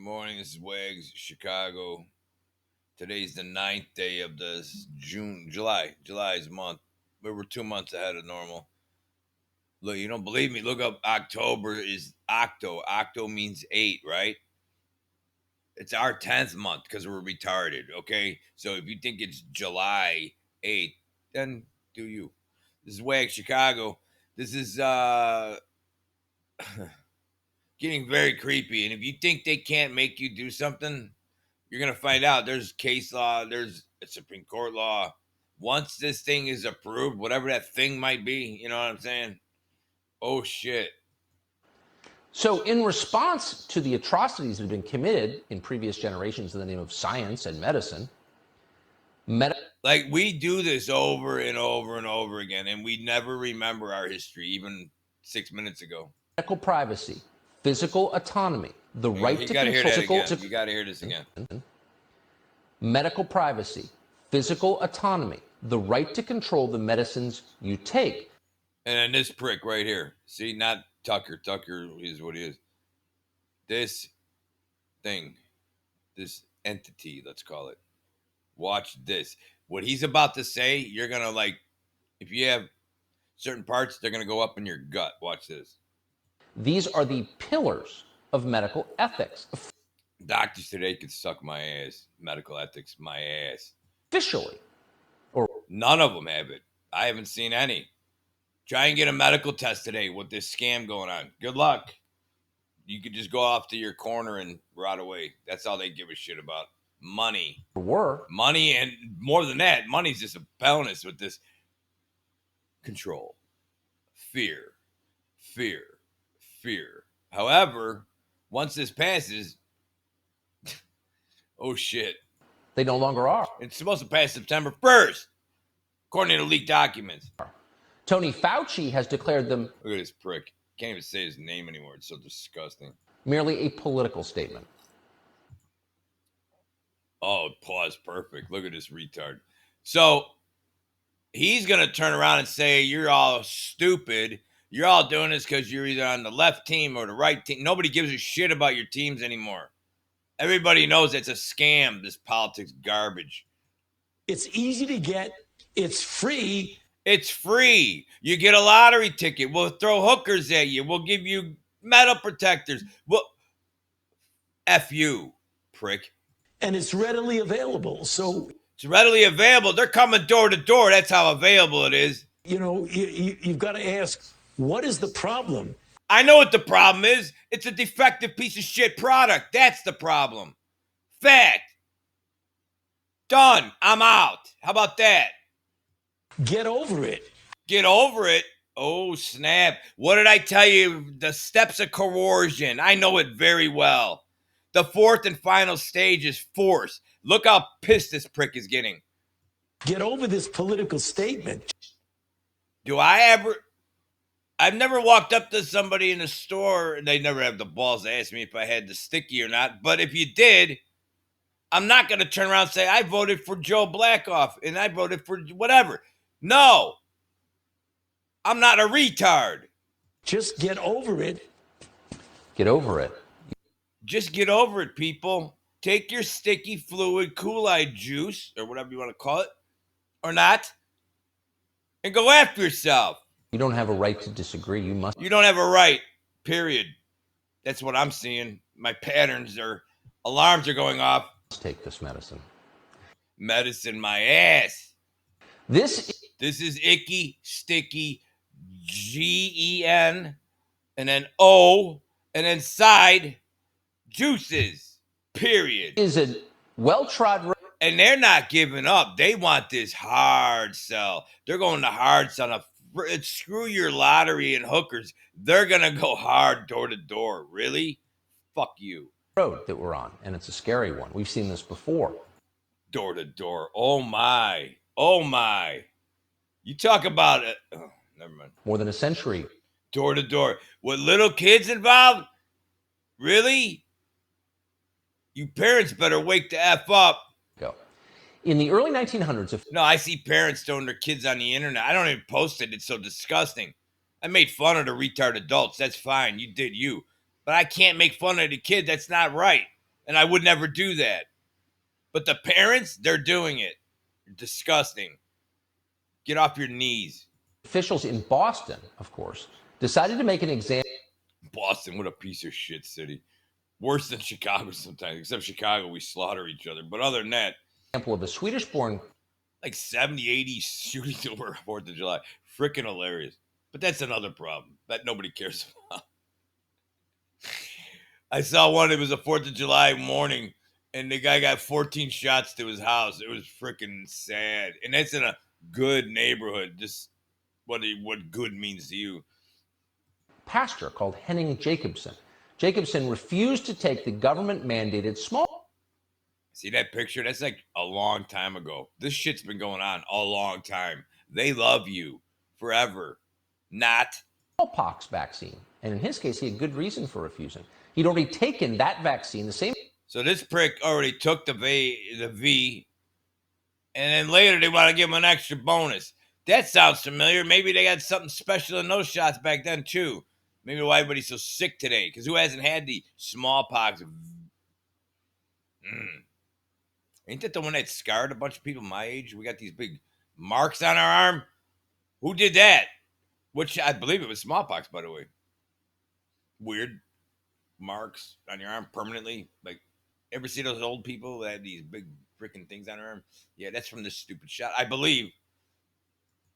morning. This is Wags, Chicago. Today's the 9th day of the July. July's month. We were 2 months ahead of normal. Look, you don't believe me? Look up October is Octo. Octo means 8, right? It's our 10th month because we're retarded, okay? So if you think it's July 8th, then do you. This is Wags, Chicago. This is getting very creepy. And if you think they can't make you do something, you're going to find out. There's case law. There's a Supreme Court law. Once this thing is approved, whatever that thing might be, you know what I'm saying? Oh, shit. So in response to the atrocities that have been committed in previous generations in the name of science and medicine, like we do this over and over and over again, and we never remember our history, even 6 minutes ago. Medical privacy, physical autonomy, the right to control. You got to hear this again. Medical privacy, physical autonomy, the right to control the medicines you take. And then this prick right here. See, not Tucker. Tucker is what he is. This thing, this entity, let's call it. Watch this. What he's about to say, you're going to like, if you have certain parts, they're going to go up in your gut. Watch this. These are the pillars of medical ethics. Doctors today could suck my ass. Medical ethics, my ass. Officially. Or none of them have it. I haven't seen any. Try and get a medical test today with this scam going on. Good luck. You could just go off to your corner and rot away. That's all they give a shit about. Money. Money, and more than that, money's just a bonus with this control. Fear. However, once this passes, oh shit. They no longer are. It's supposed to pass September 1st, according to leaked documents. Tony Fauci has declared them. Look at this prick. Can't even say his name anymore. It's so disgusting. Merely a political statement. Oh, pause. Perfect. Look at this retard. So he's going to turn around and say, you're all stupid. You're all doing this because you're either on the left team or the right team. Nobody gives a shit about your teams anymore. Everybody knows it's a scam, this politics garbage. It's easy to get. It's free. It's free. You get a lottery ticket. We'll throw hookers at you. We'll give you metal protectors. Well, F you, prick. And it's readily available. So it's readily available. They're coming door to door. That's how available it is. You know, you've got to ask, what is the problem? I know what the problem is. It's a defective piece of shit product. That's the problem. Fact. Done. I'm out. How about that? Get over it. Get over it? Oh, snap. What did I tell you? The steps of coercion. I know it very well. The fourth and final stage is force. Look how pissed this prick is getting. Get over this political statement. I've never walked up to somebody in a store, and they never have the balls to ask me if I had the sticky or not. But if you did, I'm not going to turn around and say, I voted for Joe Blackoff, and I voted for whatever. No. I'm not a retard. Just get over it. Get over it. Just get over it, people. Take your sticky fluid Kool-Aid juice, or whatever you want to call it, or not, and go after yourself. You don't have a right to disagree. You must. You don't have a right, period. That's what I'm seeing. My patterns alarms are going off. Let's take this medicine. Medicine, my ass. This is icky, sticky, GEN, and then O, and then side juices, period. Is a well-trod. And they're not giving up. They want this hard sell. They're going to hard sell. Screw your lottery and hookers. They're going to go hard door to door. Really? Fuck you. Road that we're on, and it's a scary one. We've seen this before. Door to door. Oh, my. Oh, my. You talk about it. Oh, never mind. More than a century. Door to door. With little kids involved? Really? You parents better wake the F up. Go. In the early 1900s... No, I see parents throwing their kids on the internet. I don't even post it. It's so disgusting. I made fun of the retarded adults. That's fine. You did you. But I can't make fun of the kid. That's not right. And I would never do that. But the parents, they're doing it. Disgusting. Get off your knees. Officials in Boston, of course, decided to make an example Boston, what a piece of shit city. Worse than Chicago sometimes. Except Chicago, we slaughter each other. But other than that, of a Swedish-born like 70, 80 shootings over 4th of July. Freaking hilarious. But that's another problem that nobody cares about. I saw one, it was a 4th of July morning, and the guy got 14 shots to his house. It was freaking sad. And that's in a good neighborhood. Just what good means to you. pastor called Henning Jacobson. Jacobson refused to take the government-mandated small. See that picture? That's like a long time ago. This shit's been going on a long time. They love you forever. Not. Smallpox vaccine. And in his case, he had good reason for refusing. He'd already taken that vaccine, the same. So this prick already took the V, and then later they want to give him an extra bonus. That sounds familiar. Maybe they got something special in those shots back then too. Maybe why everybody's so sick today. Because who hasn't had the smallpox? Ain't that the one that scarred a bunch of people my age? We got these big marks on our arm. Who did that? Which I believe it was smallpox, by the way. Weird marks on your arm permanently. Like, ever see those old people that had these big freaking things on their arm? Yeah, that's from this stupid shot, I believe.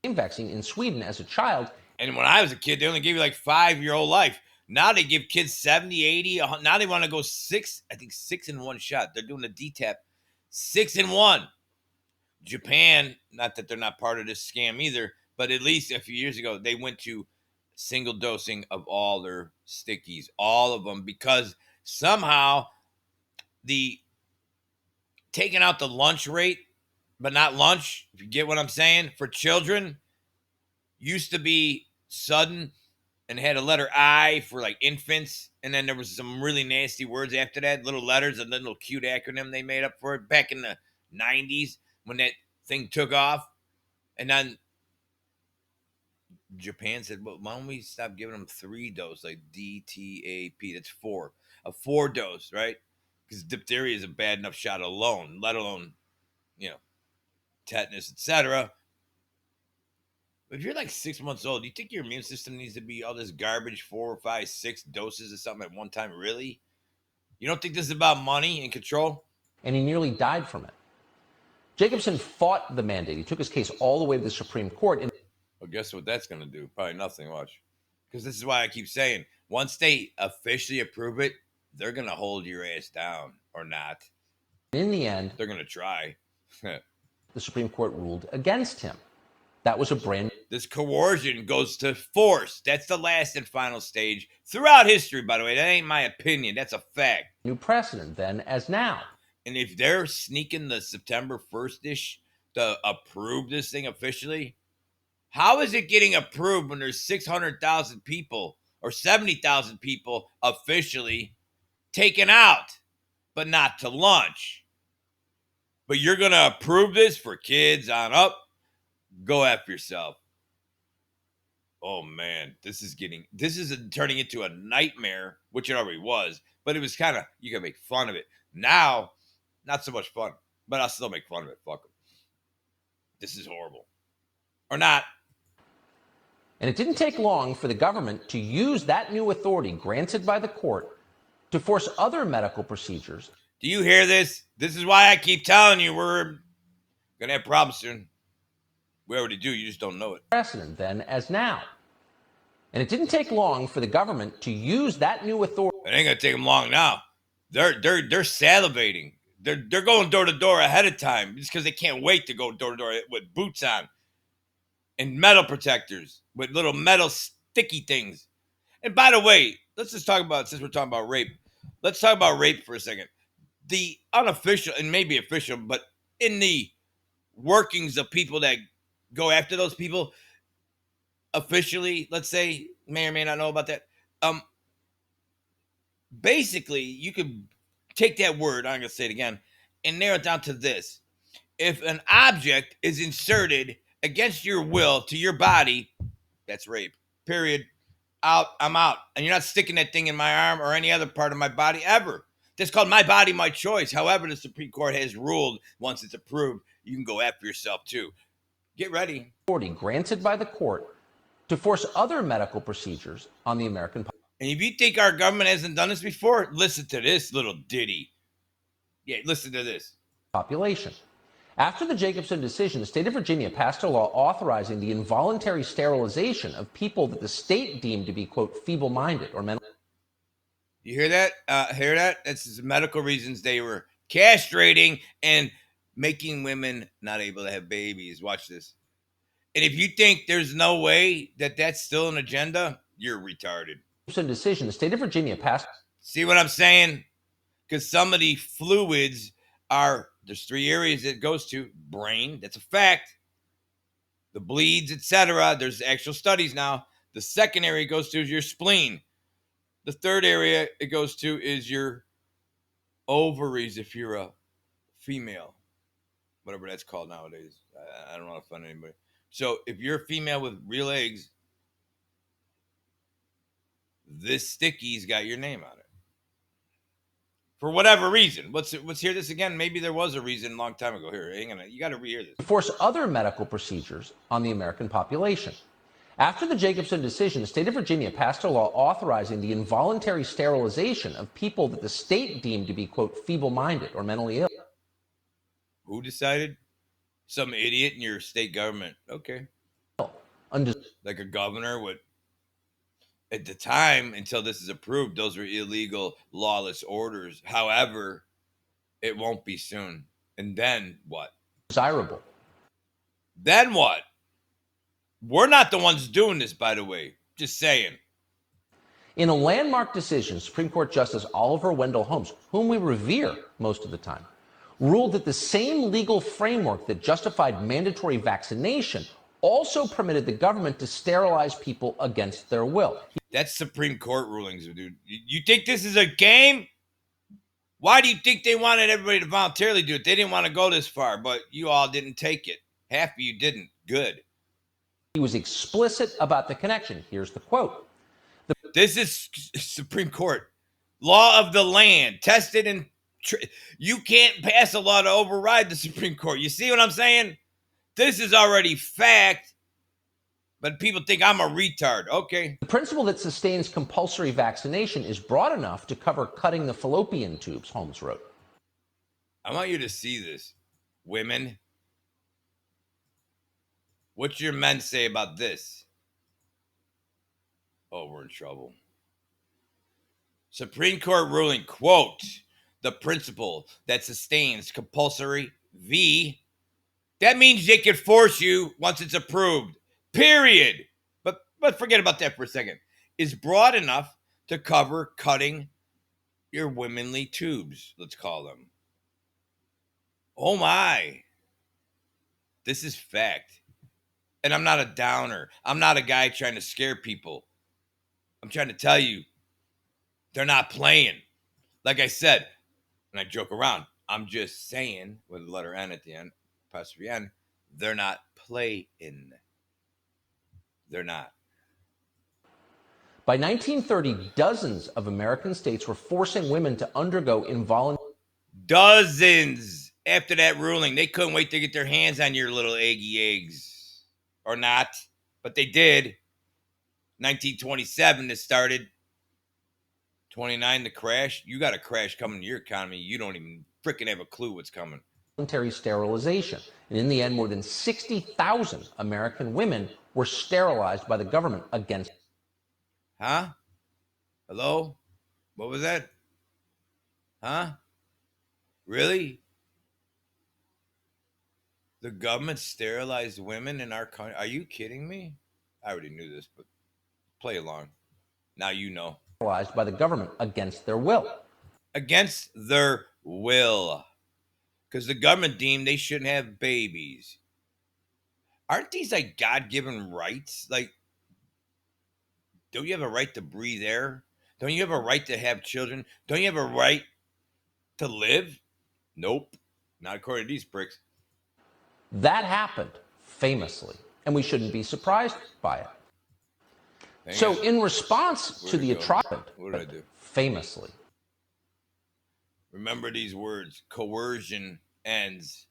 Vaccine in Sweden as a child. And when I was a kid, they only gave you like 5-year-old life. Now they give kids 70, 80. Now they want to go 6 in one shot. They're doing a DTaP. 6 in one. Japan, not that they're not part of this scam either, but at least a few years ago, they went to single dosing of all their stickies, all of them, because somehow the taking out the lunch rate, but not lunch, if you get what I'm saying, for children used to be sudden and had a letter I for like infants. And then there was some really nasty words after that, little letters, and then little cute acronym they made up for it back in the 90s when that thing took off. And then Japan said, well, why don't we stop giving them 3 doses, like DTaP? That's 4. A 4 dose, right? Because diphtheria is a bad enough shot alone, let alone, tetanus, etc. If you're like 6 months old, do you think your immune system needs to be all this garbage, 4, 5, 6 doses of something at one time? Really? You don't think this is about money and control? And he nearly died from it. Jacobson fought the mandate. He took his case all the way to the Supreme Court. Well, guess what that's going to do? Probably nothing. Watch. Because this is why I keep saying, once they officially approve it, they're going to hold your ass down or not. In the end, they're going to try. The Supreme Court ruled against him. That was a brand. This coercion goes to force. That's the last and final stage throughout history, by the way. That ain't my opinion. That's a fact. New precedent then as now. And if they're sneaking the September 1st-ish to approve this thing officially, how is it getting approved when there's 600,000 people or 70,000 people officially taken out, but not to lunch? But you're going to approve this for kids on up? Go after yourself. Oh man, this is turning into a nightmare, which it already was, but it was kind of, you can make fun of it. Now, not so much fun, but I'll still make fun of it. Fuck them. This is horrible. Or not. And it didn't take long for the government to use that new authority granted by the court to force other medical procedures. Do you hear this? This is why I keep telling you we're going to have problems soon. We already do, you just don't know it. Precedent then as now. And it didn't take long for the government to use that new authority. It ain't going to take them long now. They're salivating. They're going door to door ahead of time just because they can't wait to go door to door with boots on and metal protectors with little metal sticky things. And by the way, let's just talk about, since we're talking about rape, let's talk about rape for a second. The unofficial, and maybe official, but in the workings of people that go after those people officially, let's say, may or may not know about that. Basically, you could take that word, I'm going to say it again, and narrow it down to this. If an object is inserted against your will to your body, that's rape. Period. Out. I'm out. And you're not sticking that thing in my arm or any other part of my body ever. That's called My Body, My Choice. However, the Supreme Court has ruled once it's approved, you can go after yourself too. Get ready. Authority granted by the court to force other medical procedures on the American population. And if you think our government hasn't done this before, listen to this little ditty. Yeah, listen to this. After the Jacobson decision, the state of Virginia passed a law authorizing the involuntary sterilization of people that the state deemed to be, quote, feeble-minded or mental. You hear that? Hear that? That's medical reasons they were castrating and making women not able to have babies. Watch this. And if you think there's no way that that's still an agenda, you're retarded. Decision, the state of Virginia passed. See what I'm saying? Because some of the fluids are, there's 3 areas it goes to. Brain, that's a fact. The bleeds, etc. There's actual studies now. The second area it goes to is your spleen. The third area it goes to is your ovaries if you're a female. Whatever that's called nowadays. I don't want to offend anybody. So if you're a female with real eggs, this sticky's got your name on it. For whatever reason. Let's hear this again. Maybe there was a reason a long time ago. Here, hang on. You got to rehear this. Force other medical procedures on the American population. After the Jacobson decision, the state of Virginia passed a law authorizing the involuntary sterilization of people that the state deemed to be, quote, feeble-minded or mentally ill. Who decided? Some idiot in your state government. Okay. Like a governor would. At the time, until this is approved, those were illegal, lawless orders. However, it won't be soon. And then what? Desirable. Then what? We're not the ones doing this, by the way. Just saying. In a landmark decision, Supreme Court Justice Oliver Wendell Holmes, whom we revere most of the time, ruled that the same legal framework that justified mandatory vaccination also permitted the government to sterilize people against their will. That's Supreme Court rulings, dude. You think this is a game? Why do you think they wanted everybody to voluntarily do it? They didn't want to go this far, but you all didn't take it. Half of you didn't. Good. He was explicit about the connection. Here's the quote. This is Supreme Court. Law of the land. Tested and you can't pass a law to override the Supreme Court. You see what I'm saying? This is already fact, but people think I'm a retard. Okay. The principle that sustains compulsory vaccination is broad enough to cover cutting the fallopian tubes, Holmes wrote. I want you to see this. Women, what's your men say about this? Oh, we're in trouble. Supreme Court ruling, quote, the principle that sustains compulsory that means they could force you once it's approved, period. But forget about that for a second. Is broad enough to cover cutting your womanly tubes, let's call them. Oh my. This is fact. And I'm not a downer. I'm not a guy trying to scare people. I'm trying to tell you, they're not playing. Like I said, and I joke around, I'm just saying, with the letter N at the end, apostrophe N, they're not playing. They're not. By 1930, dozens of American states were forcing women to undergo involuntary. Dozens after that ruling. They couldn't wait to get their hands on your little eggy eggs. Or not. But they did. 1927 it started. 29 the crash. You got a crash coming to your economy. You don't even freaking have a clue what's coming. Voluntary sterilization. And in the end, more than 60,000 American women were sterilized by the government against. Huh? Hello? What was that? Huh? Really? The government sterilized women in our country? Are you kidding me? I already knew this, but play along. Now you know. Sterilized by the government against their will. Against their will. Because the government deemed they shouldn't have babies. Aren't these like God-given rights? Like, don't you have a right to breathe air? Don't you have a right to have children? Don't you have a right to live? Nope. Not according to these pricks. That happened famously, and we shouldn't be surprised by it. So in response to the atrocity, famously. Remember these words: coercion ends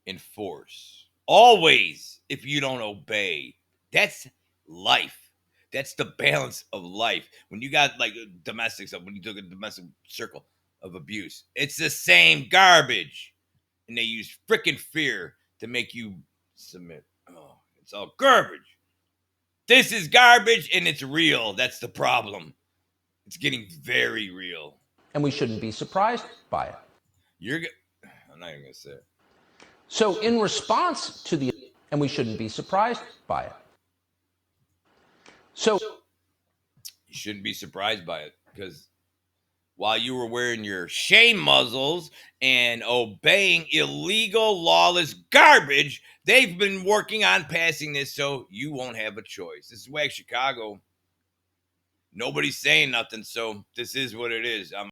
in force. Always, if you don't obey. That's life. That's the balance of life. When you got like domestic stuff, when you took a domestic circle of abuse, it's the same garbage. And they use freaking fear to make you submit. Oh, it's all garbage. This is garbage and it's real. That's the problem. It's getting very real. And we shouldn't be surprised by it. I'm not even going to say it. So in response to the, and we shouldn't be surprised by it. So you shouldn't be surprised by it, because while you were wearing your shame muzzles and obeying illegal, lawless garbage, they've been working on passing this so you won't have a choice. This is WAG Chicago. Nobody's saying nothing, so this is what it is.